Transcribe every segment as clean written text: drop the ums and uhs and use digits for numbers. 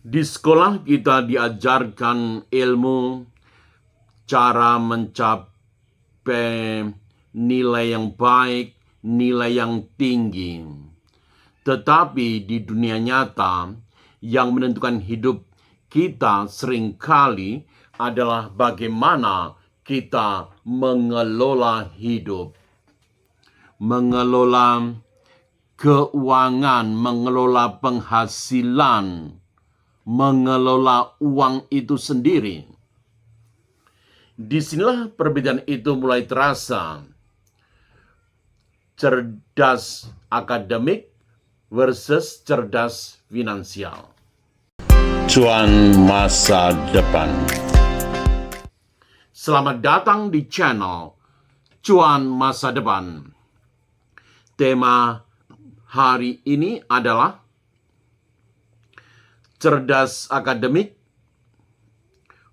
Di sekolah kita diajarkan ilmu, cara mencapai nilai yang baik, nilai yang tinggi. Tetapi di dunia nyata, yang menentukan hidup kita seringkali adalah bagaimana kita mengelola hidup. Mengelola keuangan, mengelola penghasilan, mengelola uang itu sendiri. Disinilah perbedaan itu mulai terasa. Cerdas akademik versus cerdas finansial. Cuan masa depan. Selamat datang di channel Cuan Masa Depan. Tema hari ini adalah cerdas akademik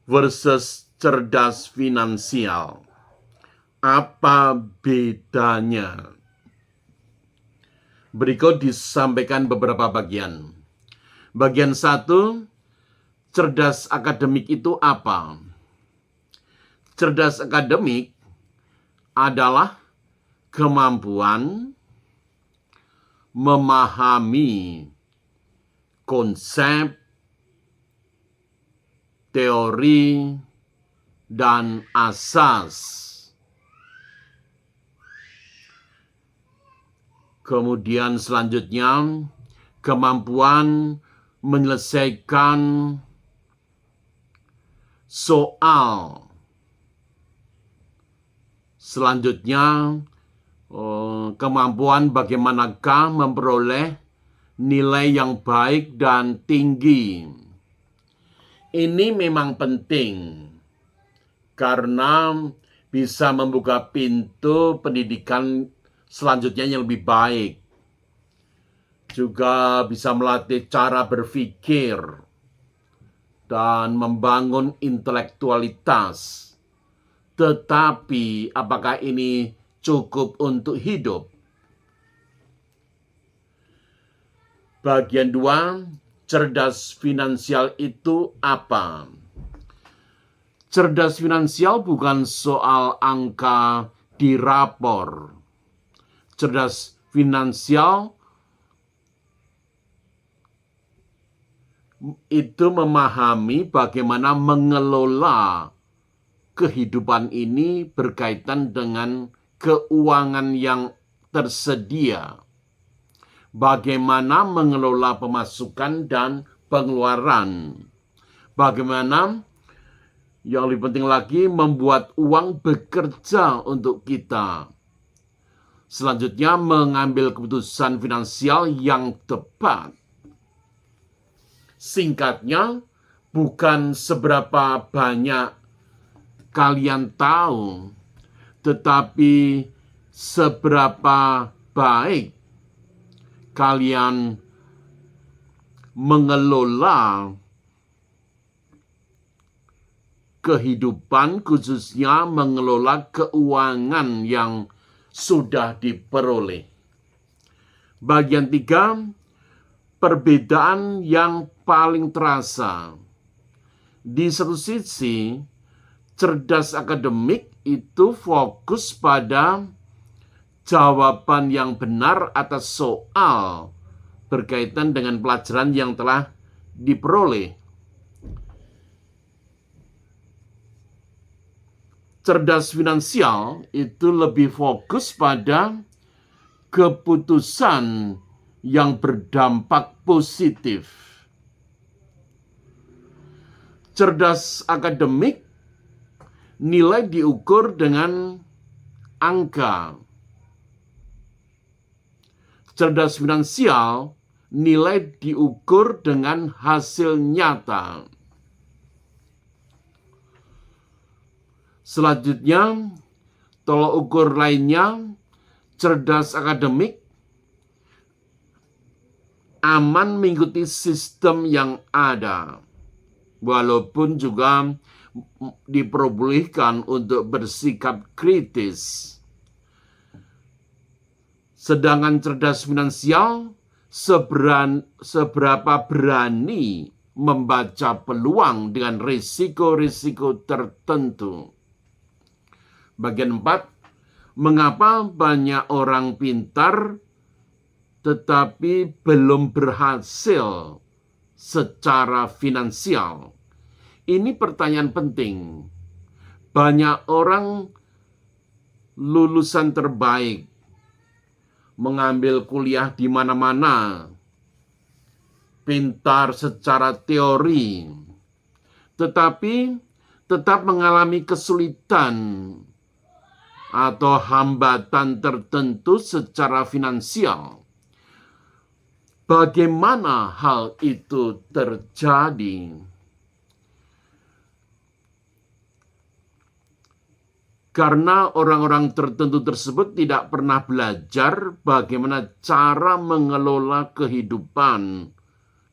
versus cerdas finansial. Apa bedanya? Berikut disampaikan beberapa bagian. Bagian 1, cerdas akademik itu apa? Cerdas akademik adalah kemampuan memahami konsep, teori, dan asas. Kemudian selanjutnya, kemampuan menyelesaikan soal. Selanjutnya, kemampuan bagaimanakah memperoleh nilai yang baik dan tinggi. Ini memang penting karena bisa membuka pintu pendidikan selanjutnya yang lebih baik. Juga bisa melatih cara berpikir dan membangun intelektualitas. Tetapi apakah ini cukup untuk hidup? Bagian 2, cerdas finansial itu apa? Cerdas finansial bukan soal angka di rapor. Cerdas finansial itu memahami bagaimana mengelola kehidupan ini berkaitan dengan keuangan yang tersedia. Bagaimana mengelola pemasukan dan pengeluaran. Bagaimana yang lebih penting lagi membuat uang bekerja untuk kita. Selanjutnya mengambil keputusan finansial yang tepat. Singkatnya, bukan seberapa banyak kalian tahu, tetapi seberapa baik kalian mengelola kehidupan, khususnya mengelola keuangan yang sudah diperoleh. Bagian 3, perbedaan yang paling terasa. Di satu sisi, cerdas akademik itu fokus pada jawaban yang benar atas soal berkaitan dengan pelajaran yang telah diperoleh. Cerdas finansial itu lebih fokus pada keputusan yang berdampak positif. Cerdas akademik nilai diukur dengan angka. Cerdas finansial nilai diukur dengan hasil nyata. Selanjutnya, tolak ukur lainnya, cerdas akademik aman mengikuti sistem yang ada, walaupun juga diperbolehkan untuk bersikap kritis. Sedangkan cerdas finansial seberapa berani membaca peluang dengan risiko-risiko tertentu. Bagian 4, mengapa banyak orang pintar tetapi belum berhasil secara finansial? Ini pertanyaan penting. Banyak orang lulusan terbaik, mengambil kuliah di mana-mana, pintar secara teori, tetapi tetap mengalami kesulitan atau hambatan tertentu secara finansial. Bagaimana hal itu terjadi? Karena orang-orang tertentu tersebut tidak pernah belajar bagaimana cara mengelola kehidupan,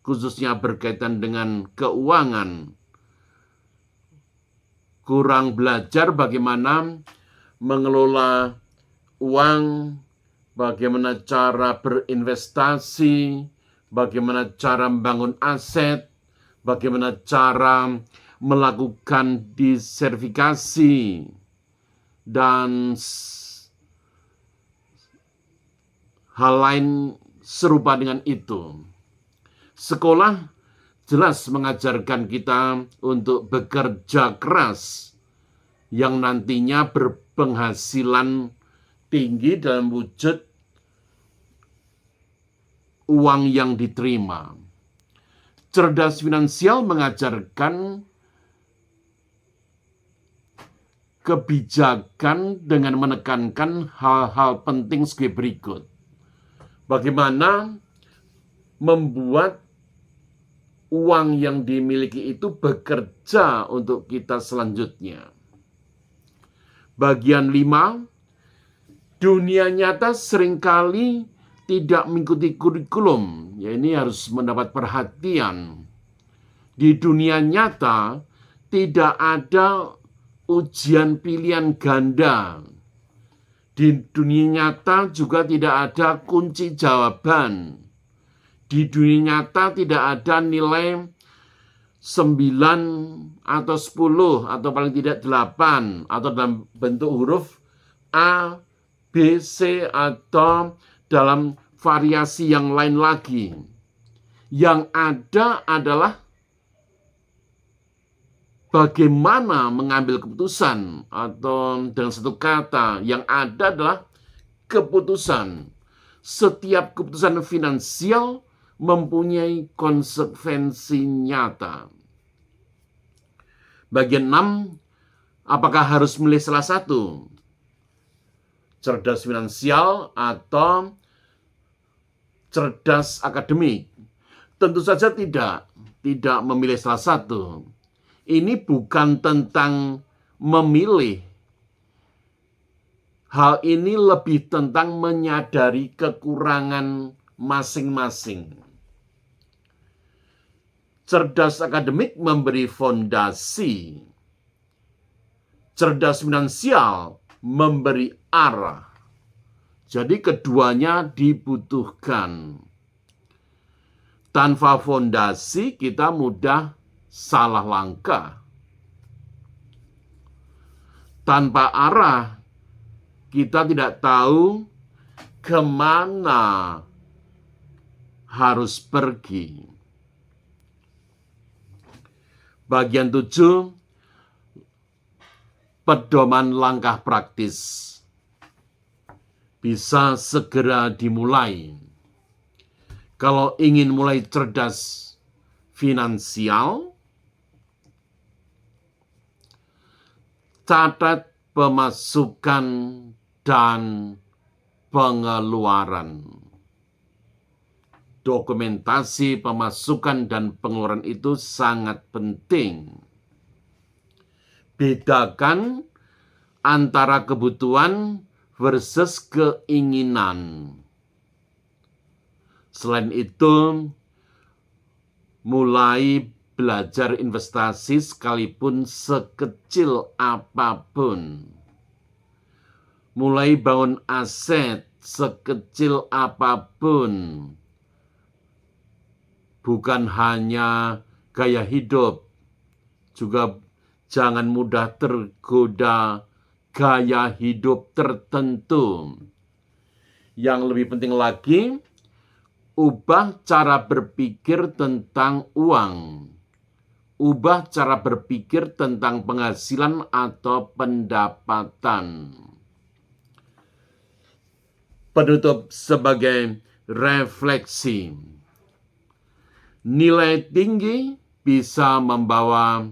khususnya berkaitan dengan keuangan. Kurang belajar bagaimana mengelola uang, bagaimana cara berinvestasi, bagaimana cara membangun aset, bagaimana cara melakukan diversifikasi, dan hal lain serupa dengan itu. Sekolah jelas mengajarkan kita untuk bekerja keras yang nantinya berpenghasilan tinggi dalam wujud uang yang diterima. Cerdas finansial mengajarkan kebijakan dengan menekankan hal-hal penting sebagai berikut. Bagaimana membuat uang yang dimiliki itu bekerja untuk kita selanjutnya. Bagian 5, dunia nyata seringkali tidak mengikuti kurikulum. Ya, ini harus mendapat perhatian. Di dunia nyata tidak ada ujian pilihan ganda. Di dunia nyata juga tidak ada kunci jawaban. Di dunia nyata tidak ada nilai 9 atau 10 atau paling tidak 8 atau dalam bentuk huruf A, B, C atau dalam variasi yang lain lagi. Yang ada adalah bagaimana mengambil keputusan, atau dengan satu kata, yang ada adalah keputusan. Setiap keputusan finansial mempunyai konsekuensi nyata. Bagian 6, apakah harus memilih salah satu? Cerdas finansial atau cerdas akademik? Tentu saja tidak memilih salah satu. Ini bukan tentang memilih. Hal ini lebih tentang menyadari kekurangan masing-masing. Cerdas akademik memberi fondasi. Cerdas finansial memberi arah. Jadi keduanya dibutuhkan. Tanpa fondasi kita mudah salah langkah. Tanpa arah, kita tidak tahu kemana harus pergi. Bagian 7, pedoman langkah praktis. Bisa segera dimulai. Kalau ingin mulai cerdas finansial, catat pemasukan dan pengeluaran. Dokumentasi pemasukan dan pengeluaran itu sangat penting. Bedakan antara kebutuhan versus keinginan. Selain itu, mulai belajar investasi sekalipun sekecil apapun. Mulai bangun aset sekecil apapun. Bukan hanya gaya hidup. Juga jangan mudah tergoda gaya hidup tertentu. Yang lebih penting lagi, ubah cara berpikir tentang uang. Ubah cara berpikir tentang penghasilan atau pendapatan. Penutup sebagai refleksi. Nilai tinggi bisa membawa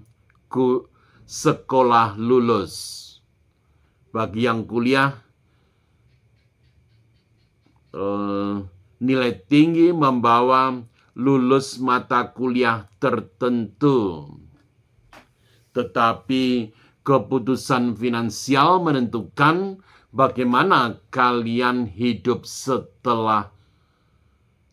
sekolah lulus. Bagi yang kuliah, nilai tinggi membawa lulus mata kuliah tertentu. Tetapi keputusan finansial menentukan bagaimana kalian hidup setelah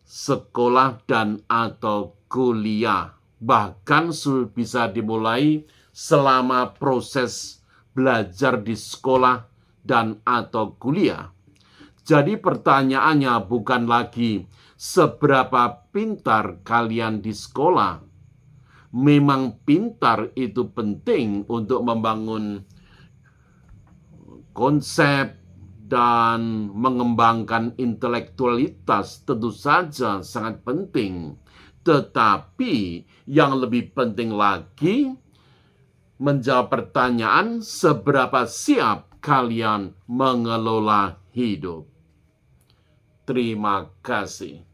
sekolah dan atau kuliah. Bahkan bisa dimulai selama proses belajar di sekolah dan atau kuliah. Jadi pertanyaannya bukan lagi seberapa pintar kalian di sekolah. Memang pintar itu penting untuk membangun konsep dan mengembangkan intelektualitas, tentu saja sangat penting. Tetapi yang lebih penting lagi, menjawab pertanyaan seberapa siap kalian mengelola hidup. Terima kasih.